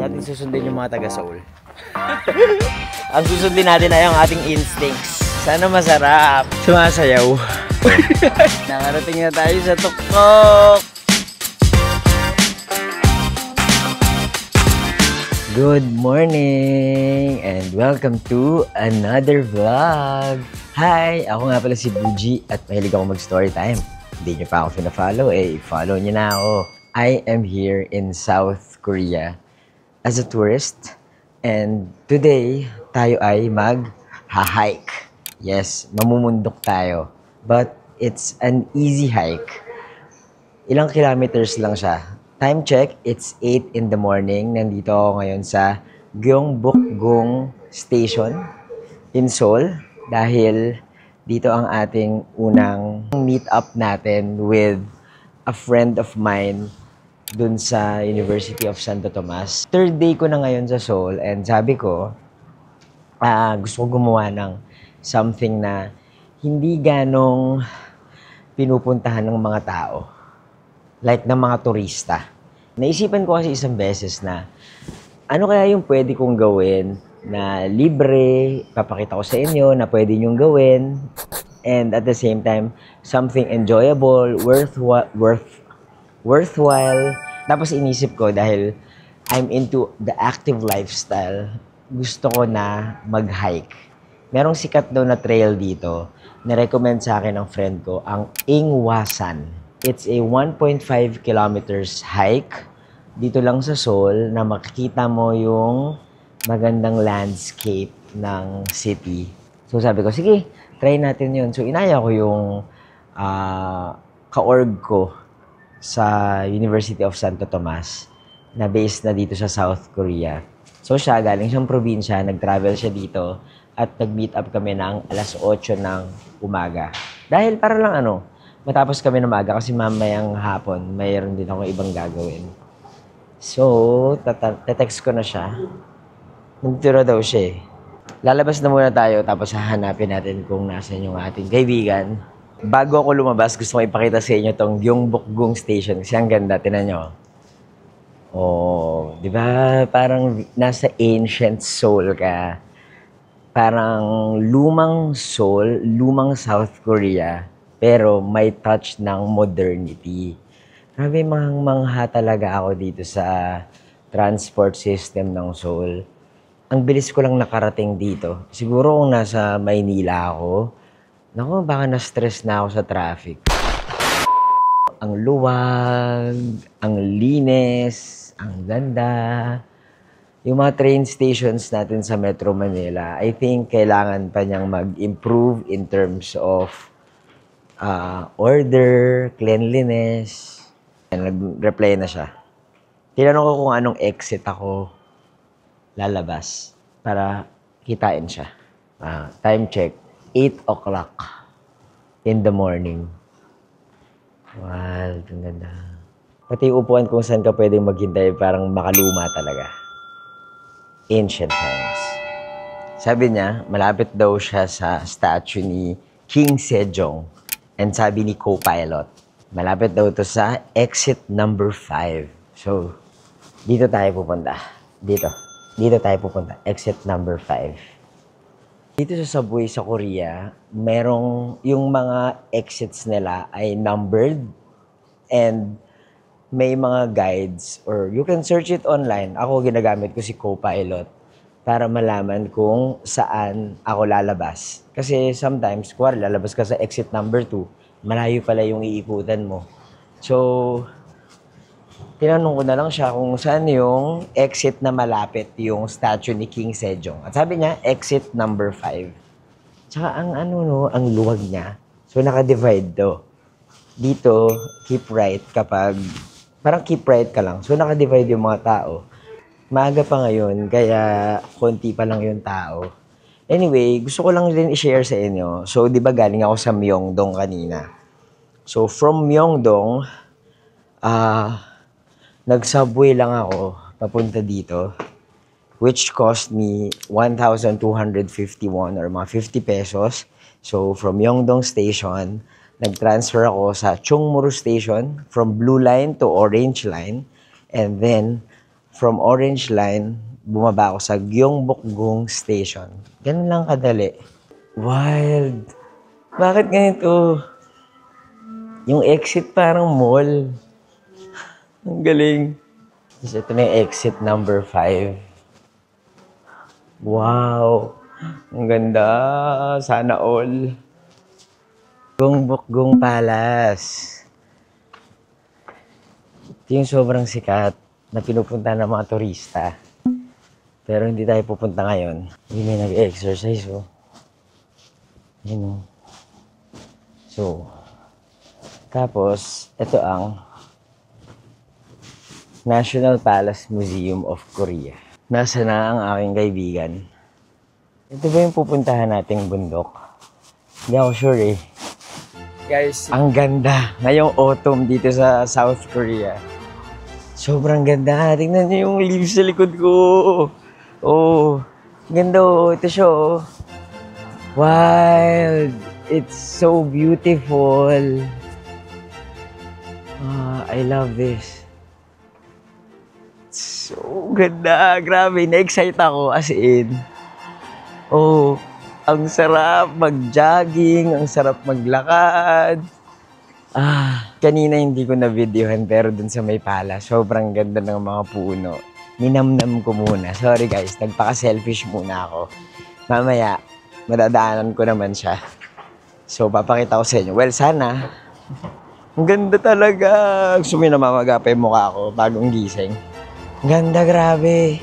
Natin susundin yung mga taga-Seoul. Ang susundin natin ay ang ating instincts. Sana masarap. Sumasayaw. Nakarating na tayo sa tuktok. Good morning and welcome to another vlog. Hi! Ako nga pala si Buji at mahilig ako mag-story time. Hindi nyo pa ako pina-follow, follow nyo na ako. I am here in South Korea as a tourist and today tayo ay mag-hike. Yes, mamumundok tayo. But it's an easy hike. Ilang kilometers lang siya. Time check, it's 8 in the morning. Nandito ako ngayon sa Gyeongbokgung Station in Seoul dahil dito ang ating unang meet up natin with a friend of mine dun sa University of Santo Tomas. Third day ko na ngayon sa Seoul and sabi ko, gusto ko gumawa ng something na hindi ganong pinupuntahan ng mga tao. Like ng mga turista. Naisipan ko kasi isang beses na ano kaya yung pwede kong gawin na libre, papakita ko sa inyo na pwede nyong gawin and at the same time, something enjoyable, worthwhile. Tapos inisip ko dahil I'm into the active lifestyle, gusto ko na mag-hike. Merong sikat daw na trail dito, na-recommend sa akin ng friend ko, ang Ingwasan. It's a 1.5 kilometers hike dito lang sa Seoul na makikita mo yung magandang landscape ng city. So sabi ko, sige, try natin yun. So inaya ko yung ka-org ko sa University of Santo Tomas na based na dito sa South Korea. So siya, galing siyang probinsya, nag-travel siya dito at nag-meet up kami ng alas 8 ng umaga. Dahil para lang matapos kami ng umaga kasi mamayang hapon, mayroon din ako ibang gagawin. So, text ko na siya. Nagturo daw siya. Lalabas na muna tayo tapos hahanapin natin kung nasan yung ating kaibigan. Bago ako lumabas, gusto ko ipakita sa inyo tong Gyeongbokgung Station kasi ang ganda, tinan nyo. Oh, di ba? Parang nasa ancient Seoul ka. Parang lumang Seoul, lumang South Korea, pero may touch ng modernity. Grabe, mangha talaga ako dito sa transport system ng Seoul. Ang bilis ko lang nakarating dito. Siguro kung nasa Maynila ako, naku, baka na-stress na ako sa traffic. Ang luwag, ang linis, ang ganda. Yung mga train stations natin sa Metro Manila, I think kailangan pa niyang mag-improve in terms of order, cleanliness. And nag-reply na siya. Tinanong ko kung anong exit ako lalabas para kitain siya. Time check, 8 o'clock in the morning. Wow, ang ganda. Pati upuan kung saan ka pwedeng maghintay, parang makaluma talaga. Ancient times. Sabi niya, malapit daw siya sa statue ni King Sejong. And sabi ni co-pilot, malapit daw to sa exit number 5. So, dito tayo pupunta. Dito tayo pupunta. Exit number 5. Dito sa subway sa Korea, merong yung mga exits nila ay numbered and may mga guides or you can search it online. Ako ginagamit ko si co-pilot para malaman kung saan ako lalabas. Kasi sometimes, kuwari lalabas ka sa exit number 2, malayo pala yung iikutan mo. So, tinanong ko na lang siya kung saan yung exit na malapit yung statue ni King Sejong. At sabi niya, exit number 5. Tsaka ang ang luwag niya. So, naka-divide to. Dito, keep right kapag, parang keep right ka lang. So, naka-divide yung mga tao. Maaga pa ngayon, kaya konti pa lang yung tao. Anyway, gusto ko lang din i-share sa inyo. So, di ba galing ako sa Myeongdong kanina? So, from Myeongdong, nag-subway lang ako papunta dito, which cost me 1,251 or mga 50 pesos. So, from Myeongdong Station, nag-transfer ako sa Chungmuru Station from Blue Line to Orange Line. And then, from Orange Line, bumaba ako sa Gyeongbokgung Station. Ganun lang kadali. Wild. Bakit ganito? Yung exit parang mall. Ang galing. Tapos ito na yung exit number 5. Wow. Ang ganda. Sana all. Gyeongbokgung Palace. Ito yung sobrang sikat na pinupunta ng mga turista. Pero hindi tayo pupunta ngayon. Hindi may nag-exercise, oh. Yun, oh. So, tapos, ito ang National Palace Museum of Korea. Nasa na ang aking kaibigan? Ito ba yung pupuntahan nating bundok? Hindi ako sure eh. Guys, ang ganda ngayong autumn dito sa South Korea. Sobrang ganda. Tingnan niyo yung leaves sa likod ko. Oh, ganda oh. Ito siya oh. Wild. It's so beautiful. I love this. So ganda. Grabe, na-excite ako as in. Oh, ang sarap mag-jogging, ang sarap maglakad. Kanina hindi ko na-videohan pero dun sa may pala, sobrang ganda ng mga puno. Ninamnam ko muna. Sorry guys, nagpaka-selfish muna ako. Mamaya, madadaanan ko naman siya. So, papakita ko sa inyo. Well, sana. Ang ganda talaga. Gusto mo yung namamagapa yung mukha ko bagong gising. Ganda, grabe.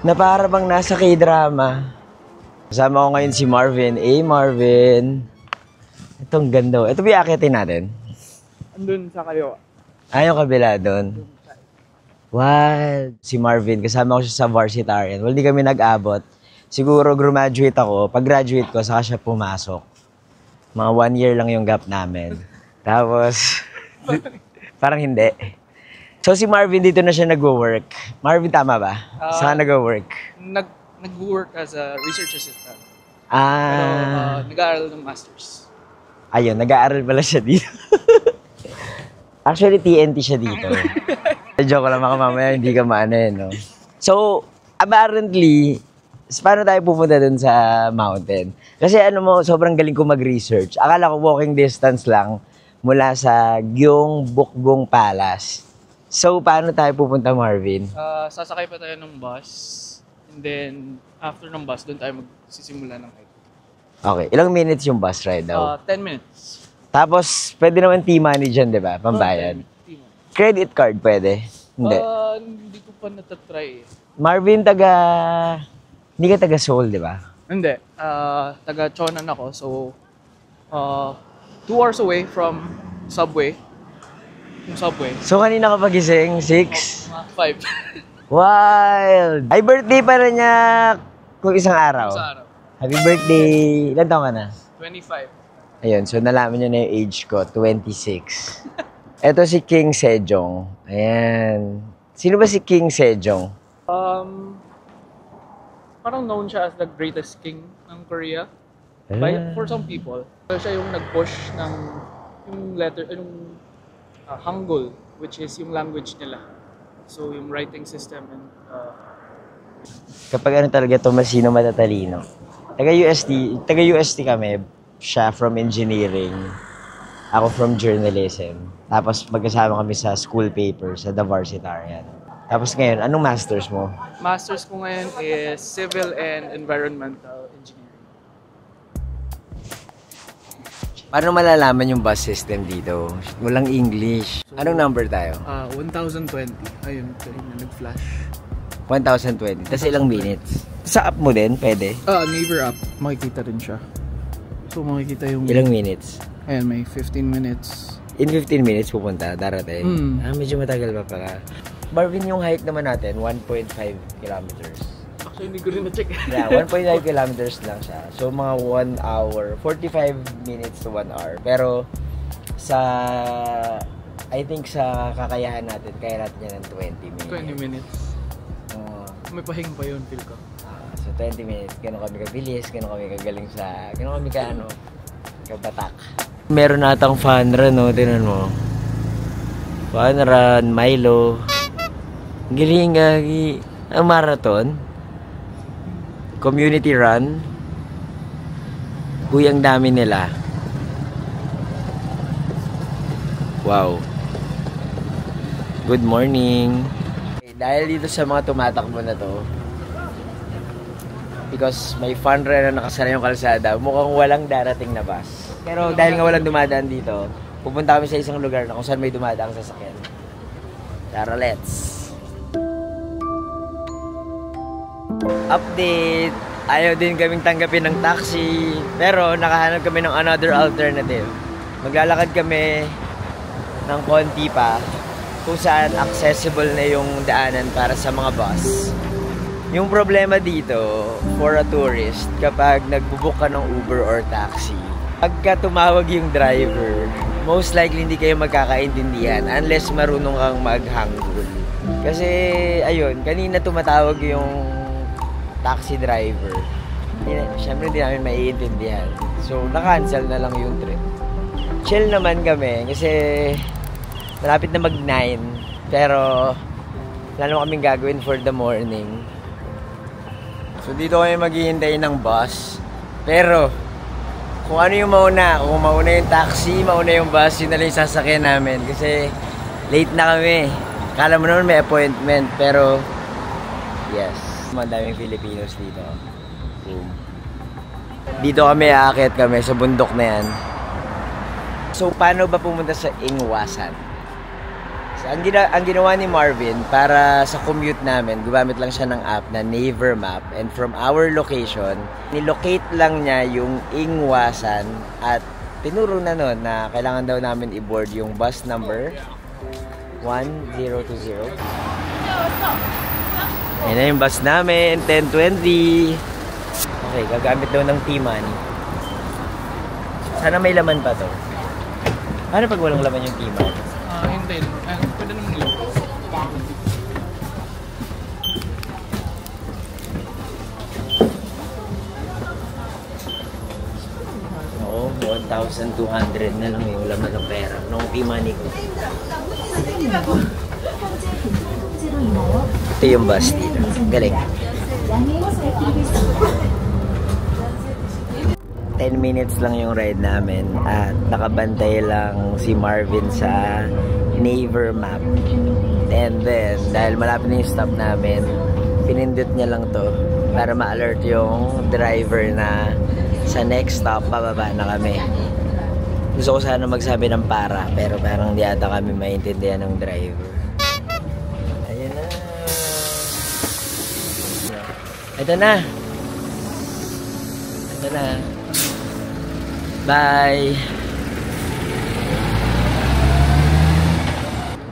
Na para bang nasa K-drama. Kasama ko ngayon si Marvin. Marvin. Itong ganda. Ito ba iakitin natin? Andun sa kaliwa. Yung kabila doon. Wow. Si Marvin, kasama ko siya sa varsitarian. Well, di kami nag-abot. Siguro graduate ako. Pag-graduate ko, saka siya pumasok. Mga 1 year lang yung gap namin. Tapos, parang hindi. So, si Marvin dito na siya nag-work. Marvin, tama ba? Saan nag-work? Nag-work as a research assistant. Pero, nag-aaral ng masters. Ayun, nag-aaral pala siya dito. Actually, TNT siya dito. Joke lang, baka mamaya hindi ka maano eh, no? So, apparently, paano tayo pupunta dun sa mountain? Kasi sobrang galing ko mag-research. Akala ko walking distance lang mula sa Gyeongbokgung Palace. So, paano tayo pupunta, Marvin? Sasakay pa tayo ng bus. And then, after ng bus, doon tayo magsisimula ng hike. Okay. Ilang minutes yung bus ride daw? 10 minutes. Tapos, pwede naman T-money dyan, di ba? Pambayad. Credit card pwede? Hindi. Hindi ko pa natatry eh. Marvin, hindi ka taga Seoul, di ba? Hindi. Taga Chonan ako. So, 2 hours away from subway. Yung subway. So, kanina ka pagising? 6? Mga 5. Wild! Ay, birthday pala niya kung isang araw. Sa araw. Happy birthday! Ilan taon ka na? 25. Ayun, so nalaman niyo na yung age ko, 26. Ito si King Sejong. Ayan. Sino ba si King Sejong? Parang known siya as the greatest king ng Korea. For some people. Siya yung nag-push ng yung Hangul, which is yung language nila. So yung writing system and kapag talaga Tomasino matatalino. Taga-UST kami. Siya from engineering. Ako from journalism. Tapos magkasama kami sa school paper, sa The Varsitarian. Tapos ngayon, anong masters mo? Masters ko ngayon is Civil and Environmental Engineering. Paano malalaman yung bus system dito? Walang English. Anong number tayo? 1020. Ayun, nag-flash. 1020. Tapos ilang minutes? Sa app mo din, pwede? Naver app. Makikita rin siya. So makikita yung... Ilang minutes? Ayan, may 15 minutes. In 15 minutes pupunta, darating. Medyo matagal pa pala. Marvin, yung hike naman natin, 1.5 kilometers. Actually, hindi ko rin na-check. Yeah, 1.5 kilometers lang siya. So, mga 1 hour, 45 minutes to 1 hour. Pero, I think sa kakayahan natin, kaya natin yan ng 20 minutes. 20 minutes. May pahinga pa yun, feel ko. So, 20 minutes. Ganon kami kabilis, ganon kami kagaling ganon kami kabatak. Meron natang fun run, no? Tinan mo. Fun run, Milo. Galing, gagi. Ang marathon. Community run. Uy, ang dami nila. Wow. Good morning. Okay, dahil dito sa mga tumatakbo na to, because may fun run na nakasara yung kalsada, mukhang walang darating na bus. Pero dahil nga walang dumadaan dito, pupunta kami sa isang lugar na kung saan may dumadaang sasakyan. Tara, let's! Update! Ayaw din kaming tanggapin ng taxi, pero nakahanap kami ng another alternative. Maglalakad kami ng konti pa kung saan accessible na yung daanan para sa mga bus. Yung problema dito for a tourist, kapag nagbubook ka ng Uber or taxi, pagka tumawag yung driver, most likely hindi kayo magkakaintindihan unless marunong kang mag-Hangul. Kasi ayun, kanina tumatawag yung taxi driver. Siyempre hindi namin maiintindihan. So na-cancel na lang yung trip. Chill naman kami kasi malapit na mag-9, pero wala naman kaming gagawin for the morning. So dito kami maghihintay ng bus. Pero kung ano yung mauna, kung mauna yung taxi, mauna yung bus, yun na lang yung sasakyan namin. Kasi late na kami. Kala mo naman may appointment, pero yes. Madaming Filipinos dito. Boom. Dito kami, aakyat kami sa bundok na yan. So paano ba pumunta sa Ingwasan? So, ang ginawa ni Marvin para sa commute namin, gumamit lang siya ng app na Naver Map, and from our location, nilocate lang niya yung Ingwasan at tinuro na nun na kailangan daw namin i-board yung bus number 1020. Ayan na yung bus namin, 10:20. Okay, gagamit daw ng T-Money. Sana may laman pa to. Paano pag walang laman yung T-Money? Hintayin. Pwede naman yun. Oo, 1,200 na lang yung laman ng pera. Nung T-Money ko. Ito yung bus dito. Galing. 10 minutes lang yung ride namin at nakabantay lang si Marvin sa Naver Map. And then, dahil malapit na yung stop namin, pinindot niya lang to para ma-alert yung driver na sa next stop, pababa na kami. Gusto ko sana magsabi ng para, pero parang di ata kami maintindihan ng driver. Ayan na. Ito na. Ito na. Bye!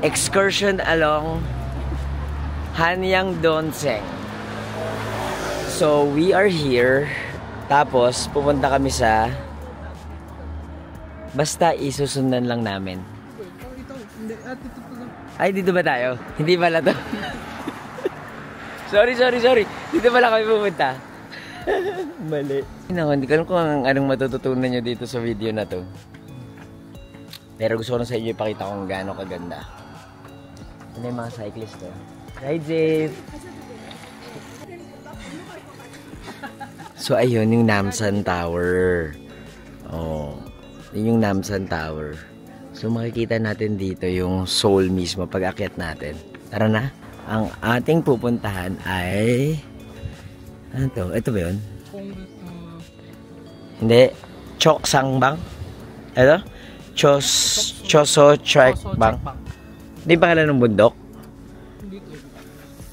Excursion along Hanyang Donseng. So, we are here. Tapos, pupunta kami sa... Basta isusundan lang namin. Ay, dito ba tayo? Hindi pala to. Sorry. Dito pala kami pupunta. Mali. Hindi ko alam kung anong matututunan nyo dito sa video na to. Pero gusto ko na sa inyo ipakita kung gaano kaganda. Ano yung mga cyclist to? Ride safe! So ayun, yung Namsan Tower. Oh, yun yung Namsan Tower. So makikita natin dito yung Seoul mismo pag akyat natin. Tara na! Ang ating pupuntahan ay... Ano to? Ito ba yun? Hindi. Choksangbang? Ito? Choso Trek Bang? Hindi yung pangalan ng bundok?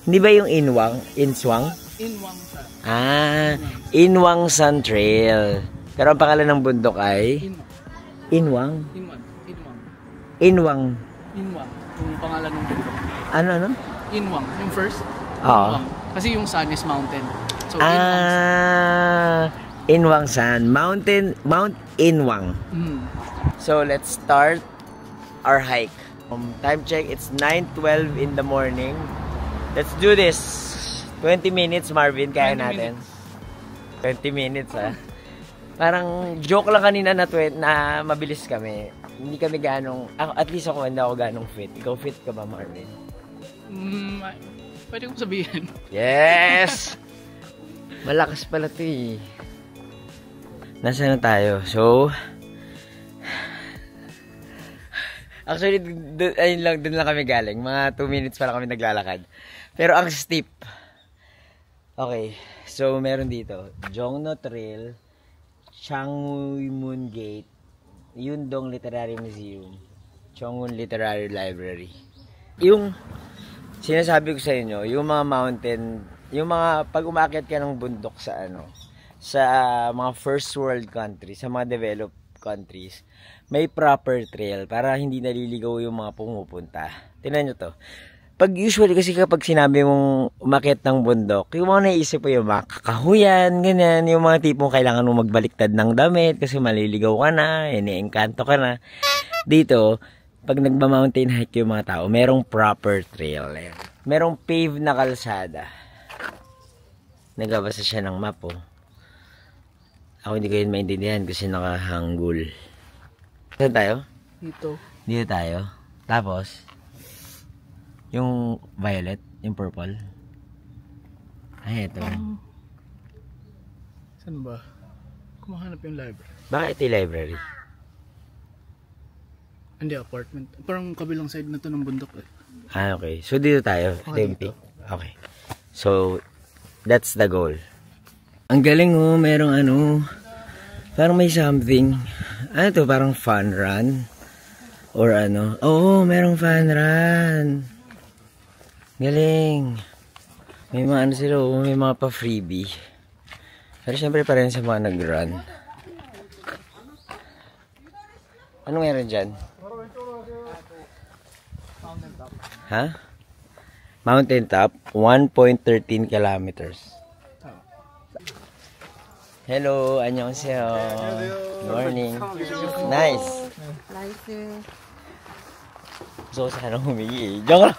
Hindi ba yung Inwang? Inswang? Inwang San. Inwang San Trail. Pero ang pangalan ng bundok ay? Inwang? Inwang. Yung pangalan ng bundok. Ano? Inwang. Yung first? Oo. Kasi yung San is mountain. So, Inwang San. Mount Inwang. So, let's start our hike. Time check, it's 9:12 in the morning. Let's do this. 20 minutes, Marvin. Kaya natin. 20 minutes, ha? Parang joke lang kanina na mabilis kami. Hindi kami ganong... at least ako, hindi ako ganong fit. Ikaw fit ka ba, Marvin? Pwede kong sabihin. Yes! Malakas pala ito eh. Nasaan na tayo? So, actually, doon lang kami galing. Mga 2 minutes pa lang kami naglalakad. Pero ang steep. Okay, so meron dito. Jongno Trail, Changwon Gate, Yundong Literary Museum, Chongun Literary Library. Yung sinasabi ko sa inyo, yung mga mountain, yung mga pag umakyat ka ng bundok sa sa mga first world countries, sa mga developed countries, may proper trail para hindi naliligaw yung mga pumupunta. Tingnan nyo to. Pag usually kasi kapag sinabi mong umakyat ng bundok, yung mga naisip mo yung mga kakahuyan, ganyan, yung mga tipong kailangan mo magbaliktad ng damit kasi maliligaw ka na, iniengkanto ka na. Dito, pag nagba-mountain hike yung mga tao, merong proper trail. Merong paved na kalsada. Nagbabasa siya ng map, oh. Ako hindi ko yun maintindihan kasi nakahanggul. Saan tayo? Dito. Dito tayo. Tapos, yung violet, yung purple. Ay, ito. Saan ba? Kumahanap yung library. Baka ito yung library. Hindi, apartment. Parang kabilang side na to ng bundok eh. Ah, okay. So, dito tayo. Ito yung peak. Okay. So, that's the goal. Ang galing oh, merong parang may something. Ano to, parang fun run? Or Oo, merong fun run. Galing. May mga sila, may mga pa-freebie. Pero syempre pa rin sa mga nag-run. Ano meron dyan? Mountain top. Ha? Mountain top, 1.13 kilometers. Hello, annyeonghaseyo. Good morning. Nice. So, sana humingi eh. Joke lang.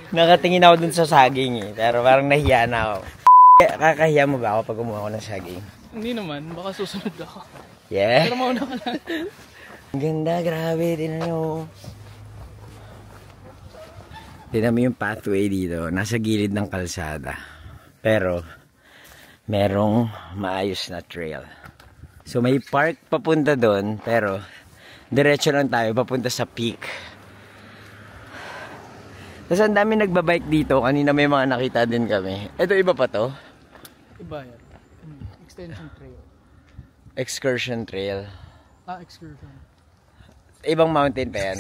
Nakatingin ako dun sa saging eh. Pero parang nahiya na ako. Kakahiya mo ba ako pag kumuha ko ng saging? Hindi naman, baka susunod ako. Yeah. Pero mauna ka lang. Ang ganda, grabe. Tingnan nyo. Tingnan mo yung pathway dito. Nasa gilid ng kalsada. Pero, merong maayos na trail. So may park papunta doon, pero diretso lang tayo papunta sa peak. Tapos ang dami nagbabike dito. Kanina may mga nakita din kami. Ito iba pa to? Iba yan. Extension trail. Excursion trail. Excursion. Ibang mountain pa yan.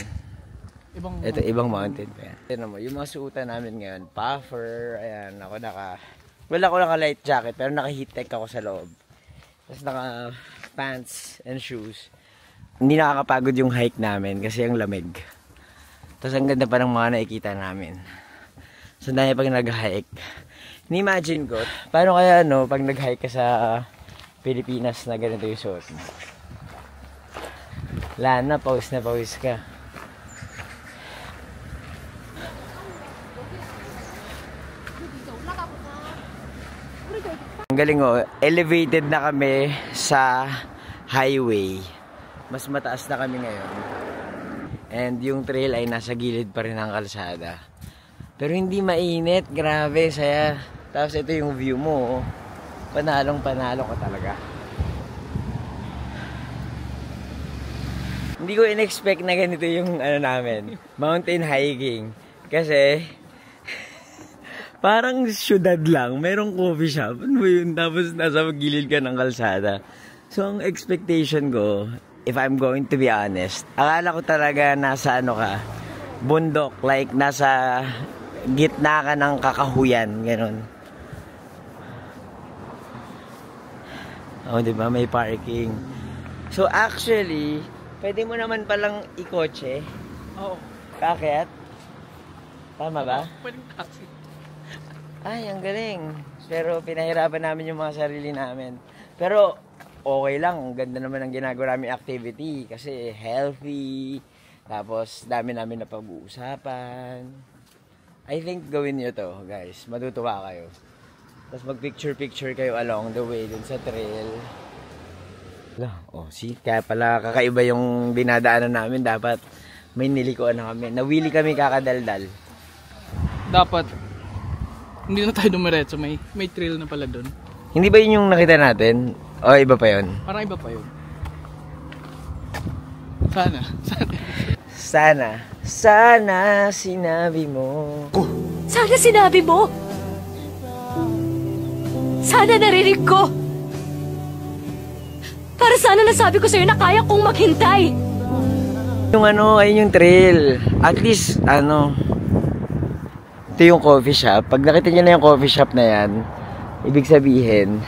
Ito ibang mountain pa yan. Tignan mo, yung mga suotan namin ngayon, puffer, ayan, wala ko naka light jacket pero naka heat tech ako sa loob. Tapos naka pants and shoes. Hindi nakakapagod yung hike namin kasi ang lamig. Tapos ang ganda pa ng mga nakikita namin. So dahil pag nag-hike, ni-imagine ko, paano kaya pag nag-hike ka sa Pilipinas na ganito yung suot mo. Wala na, pawis ka. Ang galing oh, elevated na kami sa highway. Mas mataas na kami ngayon. And yung trail ay nasa gilid pa rin ng kalsada. Pero hindi mainit, grabe, saya. Tapos ito yung view mo, oh. Panalong panalo ko talaga. Hindi ko in-expect na ganito yung namin, mountain hiking. Kasi parang syudad lang, merong coffee shop. Ano yun? Tapos nasa gilid ka ng kalsada. So, ang expectation ko, if I'm going to be honest, akala ko talaga nasa bundok. Like, nasa gitna ka ng kakahuyan. Ganon. Oh, diba? May parking. So, actually, pwede mo naman palang ikotse. Oo. Kaakyat. Tama ba? Pwedeng taxi. Ay, ang galing. Pero pinahirapan namin yung mga sarili namin. Pero okay lang. Ang ganda naman ang ginagawa namin activity. Kasi healthy. Tapos dami namin na pag-uusapan. I think gawin nyo to, guys. Matutuwa kayo. Tapos mag-picture-picture kayo along the way dun sa trail. Oh, see? Kaya pala kakaiba yung dinadaanan namin. Dapat may nilikuan na kami. Nawili kami kakadaldal. dapat hindi na tayo dumiretso. May trail na pala doon. Hindi ba yun yung nakita natin? O iba pa yun? Parang iba pa yun. Sana. Sana sinabi mo. Sana sinabi mo. Sana narinig ko. Para sana nasabi ko sa'yo na kaya kong maghintay. Yung ayun yung trail. At least, ito yung coffee shop. Pag nakita nyo na yung coffee shop na yan, ibig sabihin,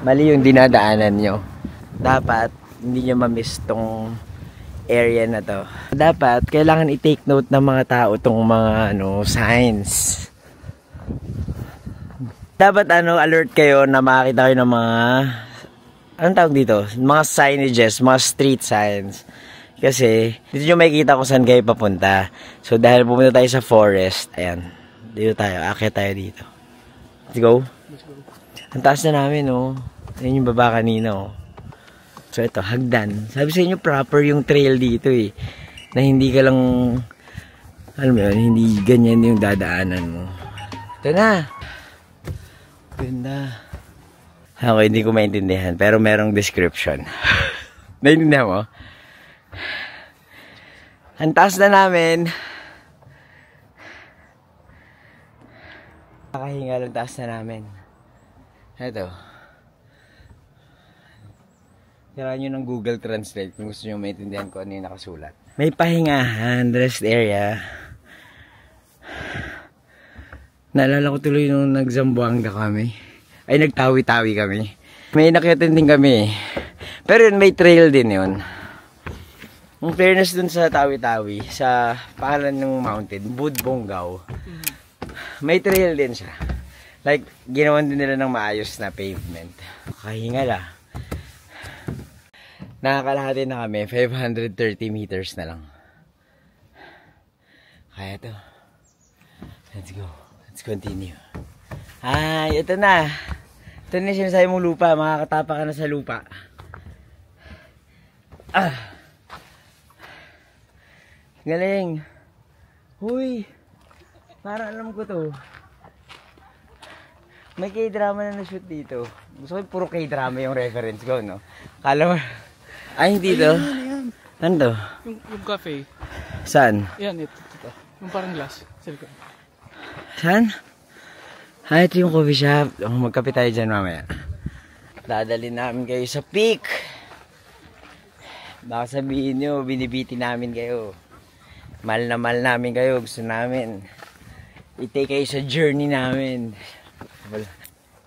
mali yung dinadaanan nyo. Dapat, hindi nyo ma-miss tong area na to. Dapat, kailangan i-take note ng mga tao tong mga signs. Dapat alert kayo na makakita kayo ng mga anong tawag dito? Mga signages, mga street signs. Kasi, dito nyo makikita kung saan kayo papunta. So, dahil pumunta tayo sa forest, ayan, dito tayo, akyat tayo dito. Let's go. Ang taas na namin, oh. Ayan yung baba kanina, oh. So, ito, hagdan. Sabi sa inyo, proper yung trail dito, eh. Na hindi ka lang, alam mo yun, hindi ganyan yung dadaanan mo. Ito na. Ganda. Ako, hindi ko maintindihan, pero merong description. Naintindihan mo? Ang taas na namin. Nakahinga lang taas na namin. Ito. Tira nyo ng Google Translate kung gusto nyo maintindihan ko ano yung nakasulat. May pahingahan, rest area. Naalala ko tuloy nung nagzambuanga kami. Ay, nagtawi-tawi kami. May nakyatin din kami. Pero yun, may trail din yun. Ang fairness dun sa tawi-tawi, sa pangalan ng mountain, Budbonggao, may trail din siya. Like, ginawan din nila ng maayos na pavement. Kahinga la. Nakakalahati na kami, 530 meters na lang. Kaya to. Let's go. Let's continue. Ay, ito na. Ito na yung sinasabi mong lupa. Makakatapa ka na sa lupa. Galing. Huy. Parang alam ko to. May K-drama na na-shoot dito. Gusto ko puro K-drama yung reference ko, no? Kala mo. Ay, hindi to. Ano to? Yung cafe. Saan? Yan, ito. Yung parang glass. Saan? Ah, ito yung coffee shop. Magkape tayo dyan mamaya. Dadalhin namin kayo sa peak. Baka sabihin nyo, binibiti namin kayo. Mahal na mahal namin kayo. Gusto namin i-take kayo sa journey namin.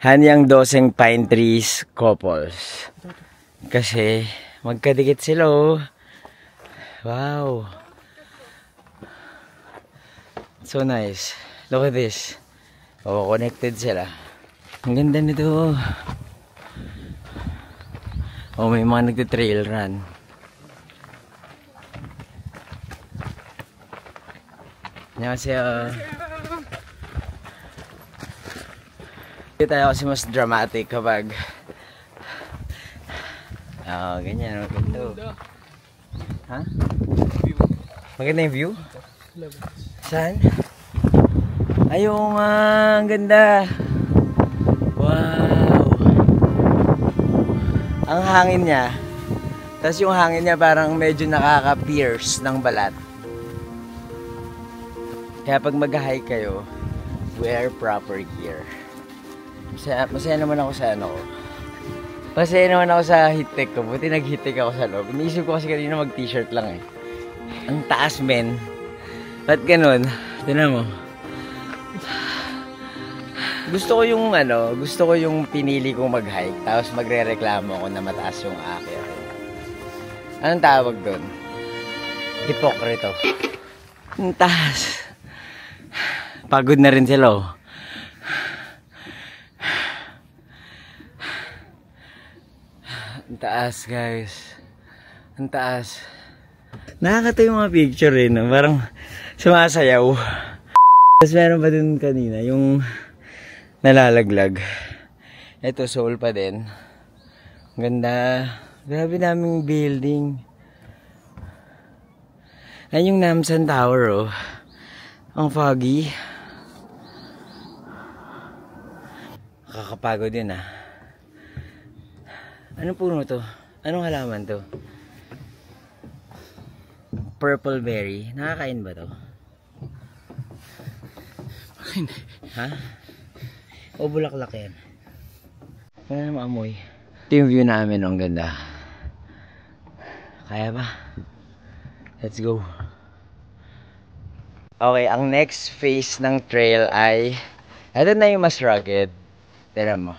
Hanyang doseng pine trees couples. Kasi magkadikit sila, oh. Wow. So nice. Look at this. Oh, connected sila. Ang ganda nito. Oh, may mga nagte-trail run. Annyeonghaseyo. Dito tayo kasi mas dramatic kapag ganyan. Maganda. Ha? Maganda yung view? Saan? Ayun nga, ang ganda. Wow. Ang hangin niya. Tapos yung hangin niya parang medyo nakaka-pierce ng balat. Kaya pag mag-hike kayo, wear proper gear. Masaya naman ako sa ano ko. Masaya naman ako sa heat-tech ko. Buti nag-heat-tech ako sa loob. Iniisip ko kasi kanina mag-t-shirt lang eh. Ang taas, men. Ba't ganun? Tignan mo. Gusto ko yung pinili kong mag-hike. Tapos magre-reklamo ako na mataas yung akyat. Anong tawag doon? Hipokrito. Ang taas. Pagod na rin sila, oh. Ang taas, guys. Ang taas. Nakakatawa yung mga picture eh, no? Parang sumasayaw. Tapos meron pa dun kanina, yung nalalaglag. Ito, Seoul pa din. Ganda. Grabe naming building. Ayan yung Namsan Tower, oh. Ang foggy. Kakapagod din ah. Anong puno to? Anong halaman to? Purple berry. Nakakain ba to? Hindi. Ha? O bulaklak yan? Ano na maamoy? Ito yung view namin. Ang ganda. Kaya ba? Let's go. Okay, ang next phase ng trail ay ito na yung mas rugged. Tira mo.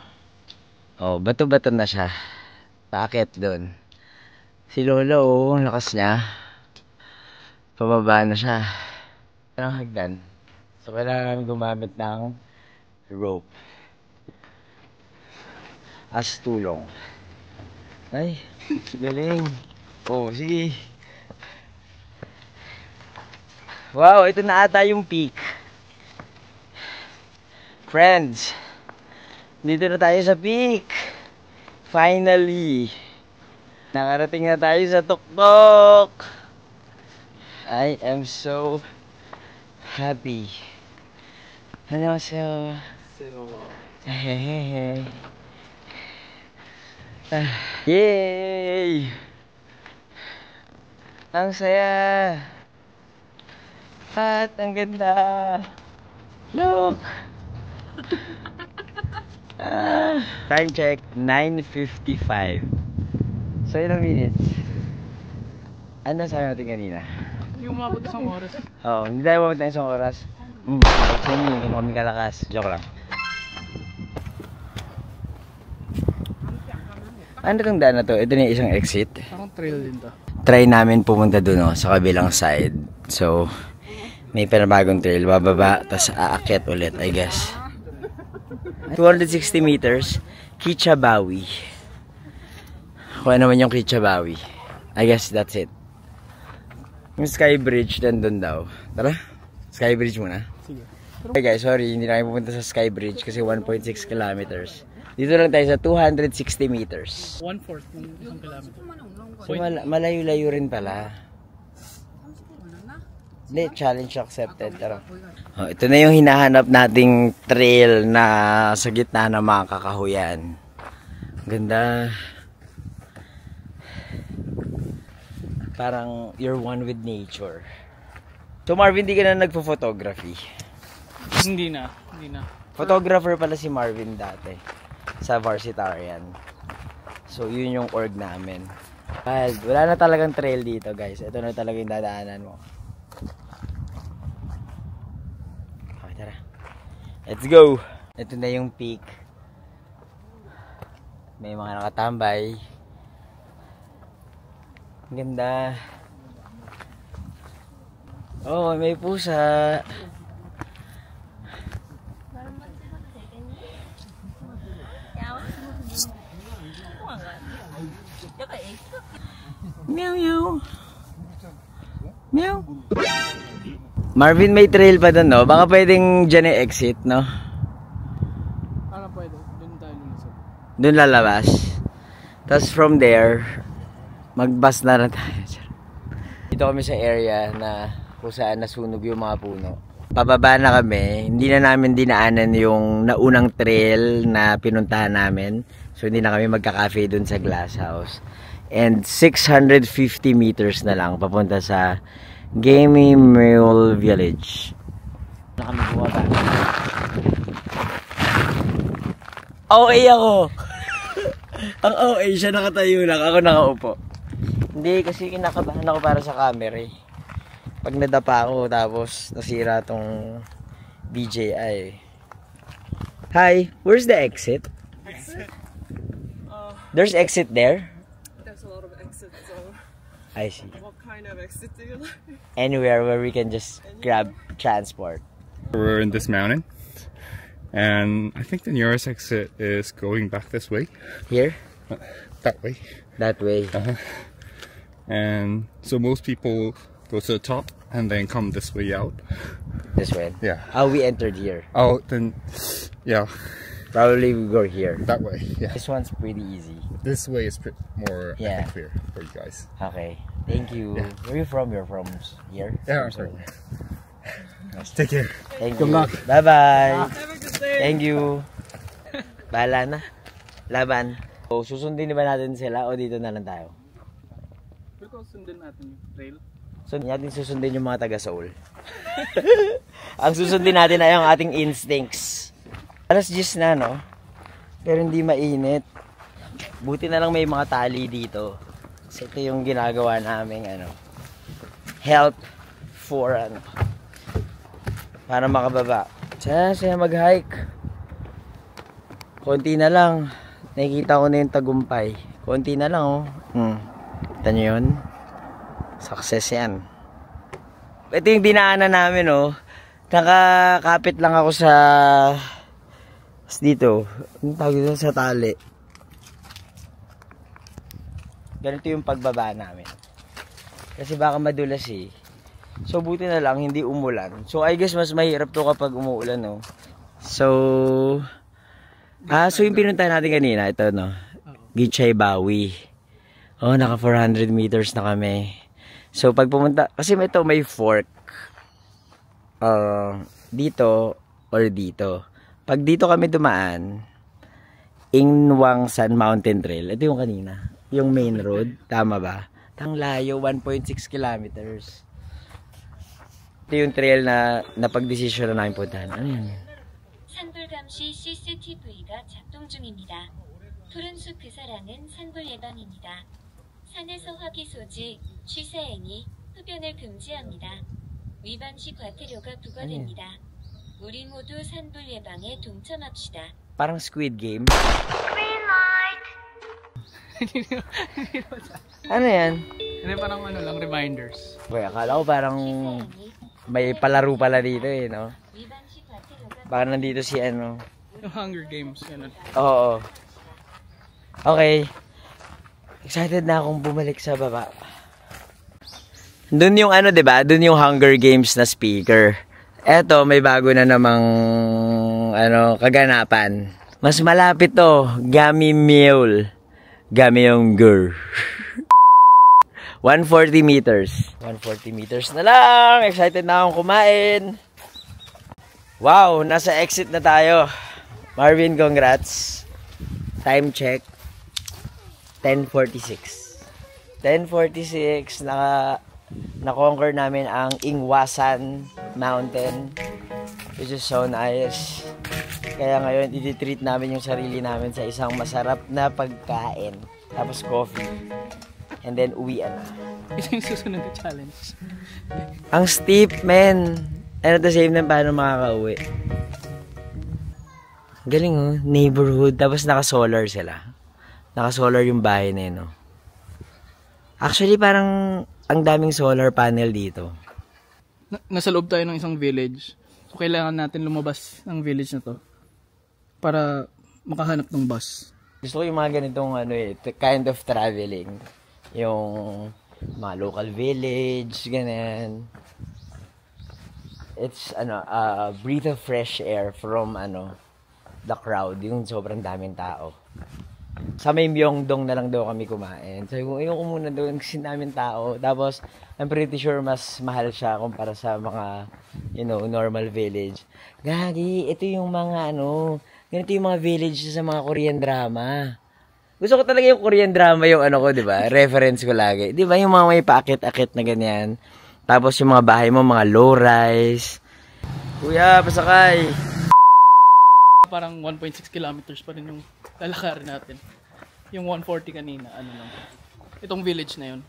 Oh, bato-bato na siya. Paakit doon. Si Lola, oh, ang lakas niya. Pababa na siya. Parang hagdan. So, kailangan gumamit ng rope as tulong. Ay, galing. Oh, sige. Wow, ito na ata yung peak. Friends, dito na tayo sa peak. Finally. Nakarating na tayo sa tuktok. I am so happy. 안녕하세요. Hey. Yay! Ang saya. At ang ganda. Look. Time check 9:55. So ilang minutes? Ano sabi natin kanina? Yung umabot isang oras. Oo, hindi tayo mabot na isang oras. Sa inyo, kung kami kalakas. Joke lang. Ano itong daan na to? Ito na yung isang exit. Parang trail din to. Try namin pumunta dun sa kabilang side. So, may panabagong trail. Bababa, tapos aakyat ulit, I guess. 260 meters, Kichabawi. Kung ano naman yung Kichabawi. I guess that's it. Yung Sky Bridge, nandun daw. Tara, Sky Bridge muna. Sige. Okay guys, sorry, hindi na kayo pupunta sa Sky Bridge kasi 1.6 kilometers. Dito lang tayo sa 260 meters. 1/4 ng isang kilometer. So, malayo-layo rin pala. Hindi, challenge accepted. Tara. Oh, ito na yung hinahanap nating trail na sa gitna ng mga kakahuyan. Ganda. Parang you're one with nature. So Marvin, di ka na nagpo-photography? Hindi na. Photographer pala si Marvin dati sa Varsitarian. So yun yung org namin. Wala na talagang trail dito guys. Ito na talaga yung dadaanan mo. Okay, tara. Let's go! Ito na yung peak. May mga nakatambay. Ang ganda. Oh, may pusa. Meow meow. Meow. Marvin, may trail pa doon, no? Baka pwedeng dyan i-exit, no? Parang pwede. Doon tayo lulusot. Doon lalabas. Tapos from there, mag-bus na rin tayo. Dito kami sa area na kung saan nasunog yung mga puno. Pababa na kami. Hindi na namin dinaanan yung naunang trail na pinuntahan namin. So hindi na kami magka-cafe dun sa Glass House. And 650 meters na lang papunta sa Gamey Mule Village. Na kami bumaba. OA ako! Ang OA siya nakatayo lang, ako nakaupo. Hindi, kasi kinakabahan ako para sa camera eh. Pag nadapa ako tapos nasira tong DJI. Hi, where's the exit? Exit? There's exit there? There's a lot of exits, so I see. what kind of exit do you like? Anywhere where we can just grab transport. We're in this mountain, and I think the nearest exit is going back this way. Here? That way. That way. And so most people go to the top and then come this way out. This way. Yeah. Oh, we entered here. Oh, then, yeah, Probably we go here. that way. Yeah. This one's pretty easy. This way is more I Yeah. think, clear for you guys. Okay. Thank you. Yeah. Where are you from? You're from here? Yeah, I'm sorry. Take care. Thank Good you. luck. Bye-bye. Have a good day. Thank you. Bahala na. Laban. So, susundin ba natin sila o dito na lang tayo? Pero sundin natin yung trail. So, natin susundin yung mga taga-Seoul. Ang susundin natin ay ang ating instincts. Alas 10 na, no? Pero hindi mainit. Buti na lang may mga tali dito. Kasi ito yung ginagawa namin, help for, para makababa. Saya mag-hike. Konti na lang. Nakikita ko na yung tagumpay. Konti na lang, oh. Kita nyo yun? Success yan. Ito yung dinaanan namin, oh. Nakakapit lang ako sa dito. Ang tawag dito sa tali. Ganito yung pagbaba namin. Kasi baka madulas eh. So buti na lang hindi umulan. So I guess mas mahirap to kapag umuulan, no. So yung pinunta natin kanina, ito, no. Gichay Bawi. Oh, naka 400 meters na kami. So pag pumunta, kasi may fork. Dito or dito. Pag dito kami dumaan, Ingwangsan Mountain Trail. Ito yung kanina. Yung main road. Tama ba? Ang layo, 1.6 kilometers. Ito yung trail na napag-desisyon na namin puntahan. Ano yan? 산불감시 CCTV가 작동 중입니다. 푸른 숲 사랑은 산불 예방입니다. 산에서 화기 소지, 취사행위, 흡연을 금지합니다. 위반 시 과태료가 부과됩니다. 우리 모두 산불 예방에 동참합시다. Parang Squid Game. Ano yan? Hindi parang lang, reminders. Boy, akala ko parang may palaro pala dito eh, no? 위반 시 과태료가 Baka nandito si Yung Hunger Games, ganun. Oo. Okay. Excited na akong bumalik sa baba. Doon yung diba? Doon yung Hunger Games na speaker. Eto, may bago na namang kaganapan. Mas malapit to. Gamimyeol. Gamyeonggur. 140 meters. 140 meters na lang. Excited na akong kumain. Wow, nasa exit na tayo. Marvin, congrats. Time check. 10:46. 10:46 na-conquer namin ang Ingwasan Mountain, which is so nice. Kaya ngayon i-treat namin yung sarili namin sa isang masarap na pagkain, tapos coffee, and then uwian na. Ito yung susunod na challenge. Ang steep, men. And at the same time, paano makakauwi? Galing, oh. Neighborhood. Tapos naka-solar sila. Naka-solar yung bahay na yun, oh. Actually, parang ang daming solar panel dito. Nasa loob tayo ng isang village. So, kailangan natin lumabas ng village na to para makahanap ng bus. Gusto ko yung mga ganitong kind of traveling. Yung mga local village, ganyan. It's a breath of fresh air from the crowd, yung sobrang daming tao. Sa may Myeongdong na lang daw kami kumain. Sabi ko, ayoko muna doon kasi daming tao. Tapos, I'm pretty sure mas mahal siya kumpara sa mga, normal village. Gagi, ito yung mga ganito yung mga village sa mga Korean drama. Gusto ko talaga yung Korean drama yung ko, di ba? Reference ko lagi. Di ba yung mga may paakit-akit na ganyan? Tapos yung mga bahay mo, mga low-rise. Kuya, pasakay! Parang 1.6 kilometers pa rin yung lalakarin natin. Yung 140 kanina, lang. Itong village na yun.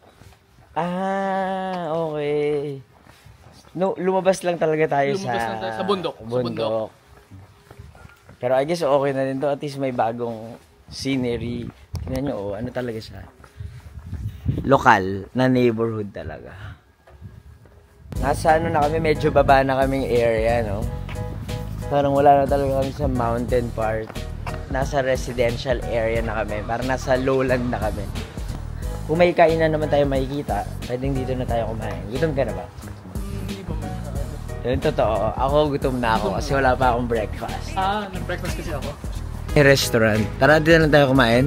Ah, okay. No, lumabas lang talaga tayo sa bundok. Sa bundok. Pero I guess okay na rin to. At least may bagong scenery. Tingnan nyo, ano talaga siya. Lokal na neighborhood talaga. Nasa na kami, medyo baba na kaming area, no? Parang wala na talaga kami sa mountain part. Nasa residential area na kami. Parang nasa lowland na kami. Kung may kainan naman tayo makikita, pwedeng dito na tayo kumain. Gutom ka na ba? Hindi ba masyado? Yun, totoo. Ako gutom na ako kasi wala pa akong breakfast. Nag-breakfast kasi ako. May restaurant. Tara, dito na tayo kumain.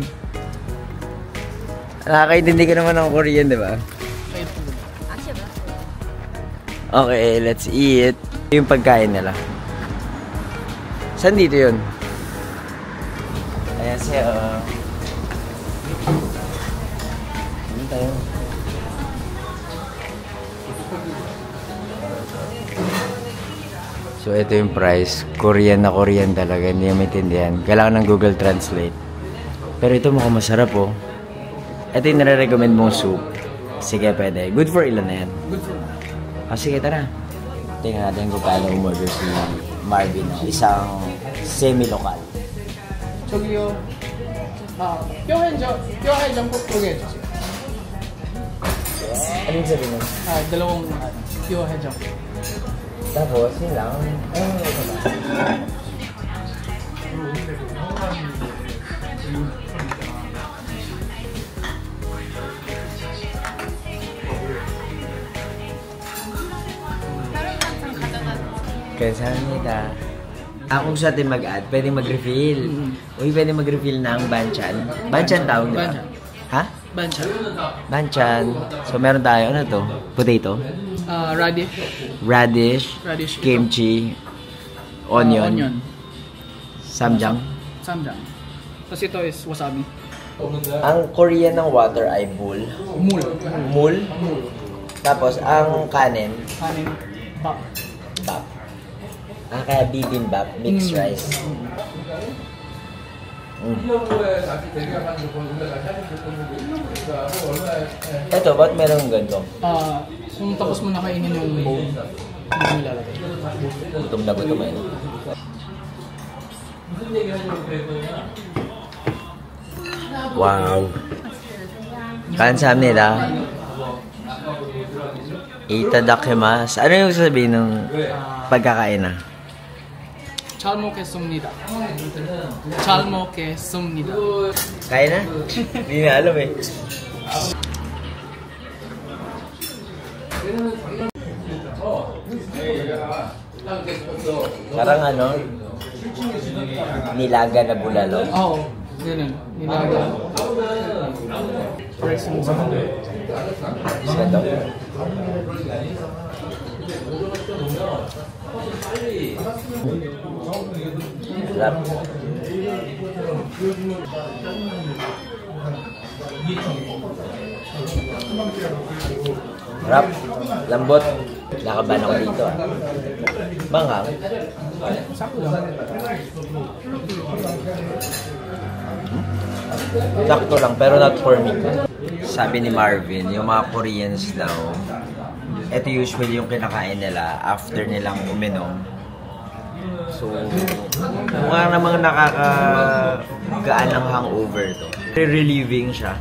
Nakakaintindi ka naman ng Korean, di ba? Okay, let's eat. Yung pagkain nila. Saan dito yun? Annyeonghaseyo. Ano tayo? So, ito yung price. Korean na Korean talaga. Hindi yung maintindihan. Kailangan ng Google Translate. Pero ito mukhang masarap, oh. Ito yung nare-recommend mong soup. Sige, pwede. Good for ilan na yan? Good for me. Sige, tara. Tingnan natin kung paano umorder si Marvin. Isang semi-local. 저기요. 뼈해장 꼭 두개 해주세요. Anong sabi mo? dalawang 뼈해장. Tapos, yun lang. Ito ba? Kamsahamnida. Kung sa atin mag-add, pwedeng mag-refill. Uy, pwedeng mag-refill ng banchan. Banchan tawag nila. Banchan. Ha? Banchan. Banchan. So, meron tayo. Ano to? Potato? Radish. Radish. Radish. Kimchi. Onion. Onion. Samjang. Samjang. Tapos ito is wasabi. Ang Korean ng water ay bul. Mul. Mul. Tapos, ang kanin, Kanin. Bak. bap. Kaya bibimbap, mixed rice. Ito, ba't meron ganito? Kung tapos mo na kainin yung bowl, hindi mo ilalagay. Gutom na gutom eh. Wow. Kansamnida. Itadakimasu. Ano yung sasabihin ng pagkakain na? 잘 먹겠습니다. 잘 먹겠습니다. Kaya na? Hindi na alam eh. Parang ano? Nilaga na bulalo. Oo. Ganun. Nilaga. Rice mo sa mga. Isa to. Sarap. Sarap. Lambot. Nakaban ako dito ah. Banghang. Sakto lang, pero not for me. Sabi ni Marvin, yung mga Koreans daw, ito usually yung kinakain nila after nilang uminom. So, mukha namang nakakagaan ng hangover to. Relieving siya.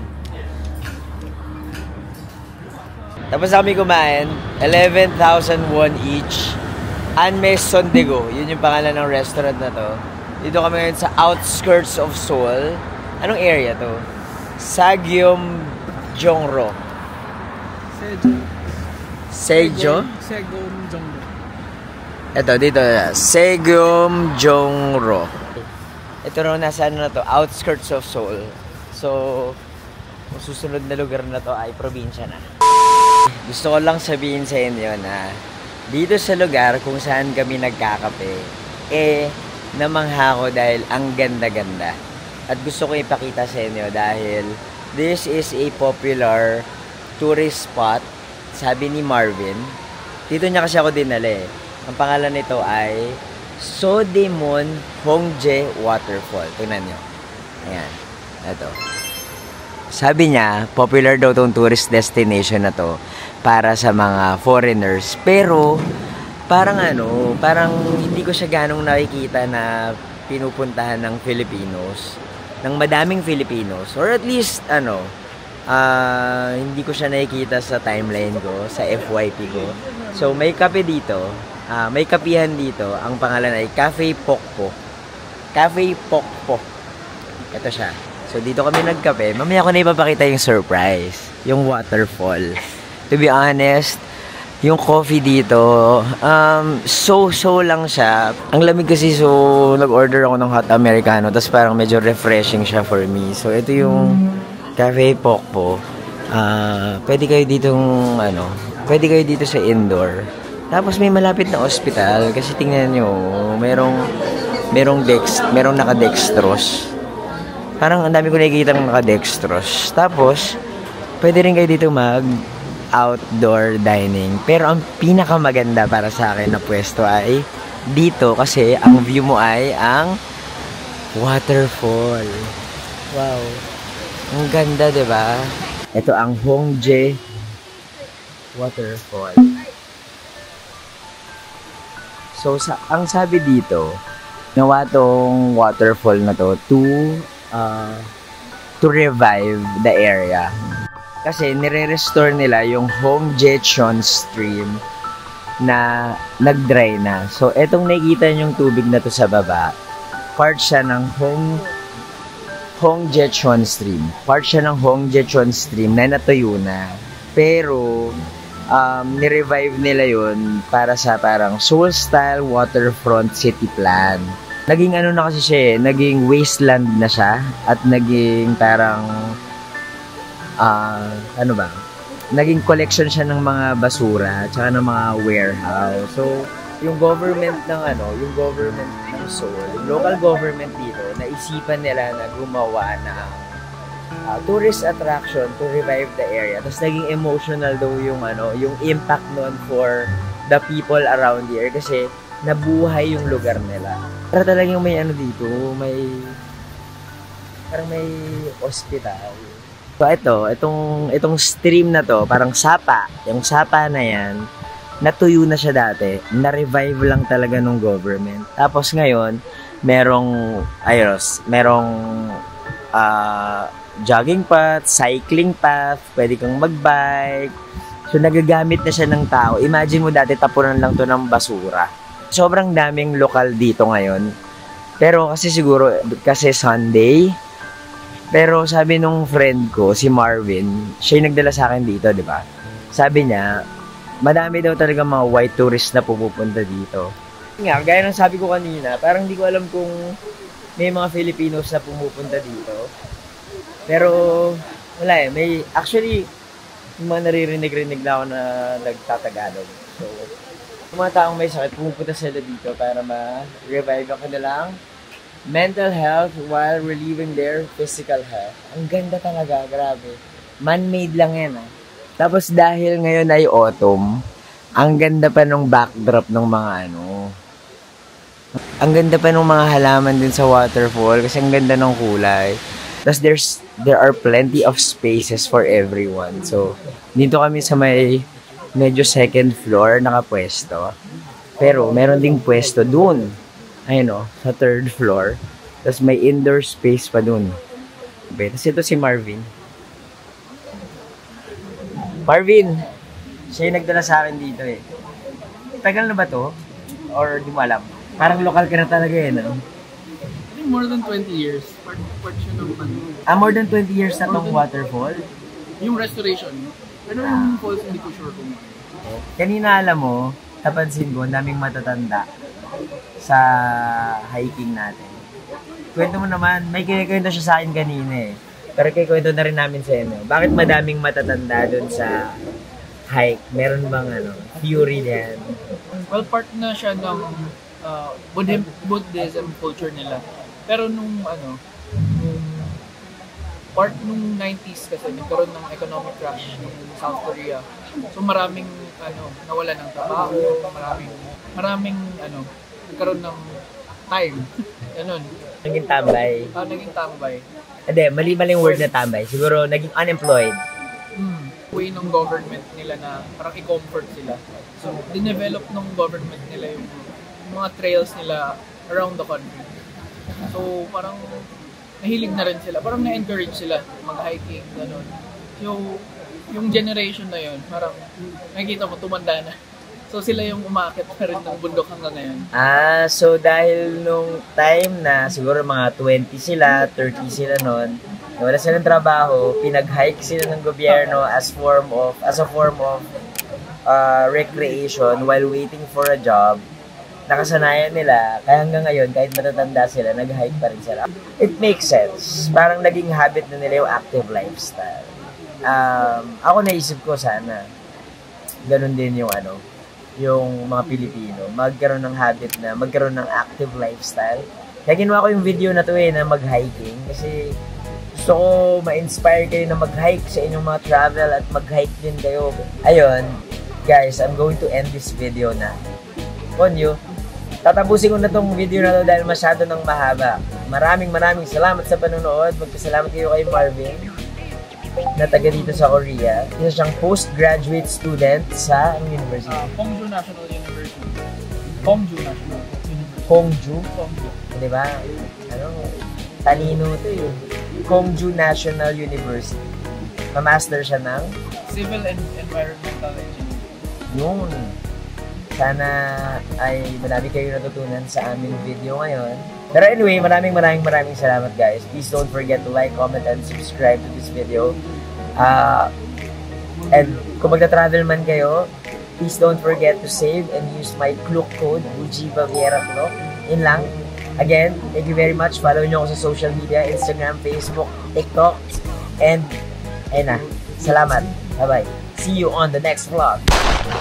Tapos kami kumain, 11,000 won each. Anme Sondego, yun yung pangalan ng restaurant na to. Dito kami ngayon sa outskirts of Seoul. Anong area to? Sagyumjongro. Sejo? Segumjongro. Ito, dito. Sagyumjongro. Ito raw nasa ano na to, outskirts of Seoul. So, ang susunod na lugar na to ay probinsya na. Gusto ko lang sabihin sa inyo na dito sa lugar kung saan kami nagkakape, namangha ko dahil ang ganda-ganda. At gusto ko ipakita sa inyo dahil this is a popular tourist spot, sabi ni Marvin. Dito niya kasi ako dinala eh. Ang pangalan nito ay Sodemon Hongje Waterfall. Tingnan nyo. Ayan. Ito. Sabi niya, popular daw tong tourist destination na to para sa mga foreigners. Pero, parang hindi ko siya ganong nakikita na pinupuntahan ng Filipinos. Ng madaming Filipinos. Or at least, hindi ko siya nakikita sa timeline ko, sa FYP ko. So, may kape dito. May kapihan dito. Ang pangalan ay Cafe Pokpo. Cafe Pokpo. Ito siya. So, dito kami nagkape. Mamaya ko na ipapakita yung surprise. Yung waterfall. To be honest, yung coffee dito, so lang siya. Ang lamig kasi, so nag-order ako ng hot americano. Tapos parang medyo refreshing siya for me. So, ito yung Cafe Pokpo. Pwede kayo dito sa indoor. Tapos may malapit na hospital. Kasi tingnan nyo, merong naka-dextrose. Parang ang dami ko nakikita ng naka-dextrose. Tapos, pwede rin kayo dito mag-outdoor dining. Pero ang pinakamaganda para sa akin na pwesto ay dito kasi ang view mo ay ang waterfall. Wow. Ang ganda, diba? Ito ang Hongdae Waterfall. So, ang sabi dito, nawa tong waterfall na to to revive the area. Kasi nire-restore nila yung Hongdaecheon stream na nag-dry na. So, etong nakikita yung tubig na to sa baba, part siya ng Hongdaecheon stream. Part siya ng Hongdaecheon stream na natuyo na. Pero, nirevive nila yun para sa parang Seoul-style waterfront city plan. Naging ano na kasi siya eh, naging wasteland na siya at naging parang ano ba? Naging collection siya ng mga basura at saka ng mga warehouse. So, yung government ng Seoul, yung local government dito, naisipan nila na gumawa ng tourist attraction to revive the area. Tapos naging emotional daw yung impact nun for the people around here kasi nabuhay yung lugar nila. Para talagang may dito, parang may hospital. So itong stream na to, parang sapa. Yung sapa na yan, natuyo na siya dati. Na-revive lang talaga ng government. Tapos ngayon, merong jogging path, cycling path, pwede kang magbike. So, nagagamit na siya ng tao. Imagine mo dati, tapunan lang to ng basura. Sobrang daming lokal dito ngayon. Pero kasi siguro, kasi Sunday. Pero sabi nung friend ko, si Marvin, siya yung nagdala sa akin dito, di ba? Sabi niya, madami daw talaga mga white tourists na pupunta dito. Nga, gaya ng sabi ko kanina, parang hindi ko alam kung may mga Filipinos na pumupunta dito. Pero, wala eh. Actually, yung mga naririnig-rinig na ako na nagtatagalog. So, yung mga taong may sakit, pumupunta sila dito para ma-revive ang kanilang mental health while relieving their physical health. Ang ganda talaga, grabe. Man-made lang yan, ah. Tapos dahil ngayon ay autumn, ang ganda pa nung backdrop ng mga ang ganda pa nung mga halaman din sa waterfall kasi ang ganda ng kulay. Tapos there are plenty of spaces for everyone. So, dito kami sa may medyo second floor nakapwesto. Pero meron ding pwesto dun. Ayun sa third floor. Tapos may indoor space pa dun. Okay, tapos ito si Marvin. Marvin! Siya yung nagdala sa akin dito eh. Tagal na ba to? Or di mo alam? Parang lokal ka na talaga eh, no? I think more than 20 years. Part siya ng more than 20 years na tong waterfall? Yung restoration. Pero yung falls, hindi ko sure kung kanina alam mo, napansin ko, daming matatanda sa hiking natin. Kwento mo naman, may kinikwento siya sa akin kanina eh. Pero kikwento na rin namin sa inyo. Bakit madaming matatanda dun sa hike? Meron bang theory diyan? Well, part na siya ng Buddhism culture nila. Pero nung part nung 90s kasi nagkaroon ng economic crash ng South Korea. So maraming nawala ng trabaho, maraming nagkaroon ng time. Ganun. Naging tambay. Naging tambay. Hindi, mali-maling word na tambay. Siguro naging unemployed. Way ng government nila na parang i-comfort sila. So, dinevelop ng government nila yung mga trails nila around the country. So, parang nahilig na rin sila. Parang na-encourage sila mag-hiking, gano'n. So, yung generation na yun, parang nakikita mo, tumanda na. So, sila yung umaakit na rin ng bundok hanggang ngayon. So dahil nung time na siguro mga 20 sila, 30 sila noon, wala silang trabaho, pinag-hike sila ng gobyerno as a form of recreation while waiting for a job. Nakasanayan nila, kaya hanggang ngayon, kahit matatanda sila, nag-hike pa rin sila. It makes sense. Parang naging habit na nila yung active lifestyle. Ako naisip ko sana, ganun din yung yung mga Pilipino, magkaroon ng habit na magkaroon ng active lifestyle. Kaya ginawa ko yung video na to na mag-hiking kasi gusto ko ma-inspire kayo na mag-hike sa inyong mga travel at mag-hike din kayo. Ayun, guys, I'm going to end this video na. Konyo, tatapusin ko na tong video na to dahil masyado nang mahaba. Maraming salamat sa panonood. Magpasalamat kayo kay Marvin na taga dito sa Korea. Isa siyang postgraduate student sa university? Hongju National University. Hongju National University. Hongju? Hongju. Diba? Ano? Talino to eh. Hongju National University. Ma-master siya ng? Civil and Environmental Engineering. Yun. Sana ay marami kayo natutunan sa aming video ngayon. Pero anyway, maraming salamat guys. Please don't forget to like, comment, and subscribe to this video. And kung magta-travel man kayo, please don't forget to save and use my Klook code, UGBaviera-Klook. Yun lang. Again, thank you very much. Follow nyo ako sa social media, Instagram, Facebook, TikTok. And, ayun na. Salamat. Bye-bye. See you on the next vlog.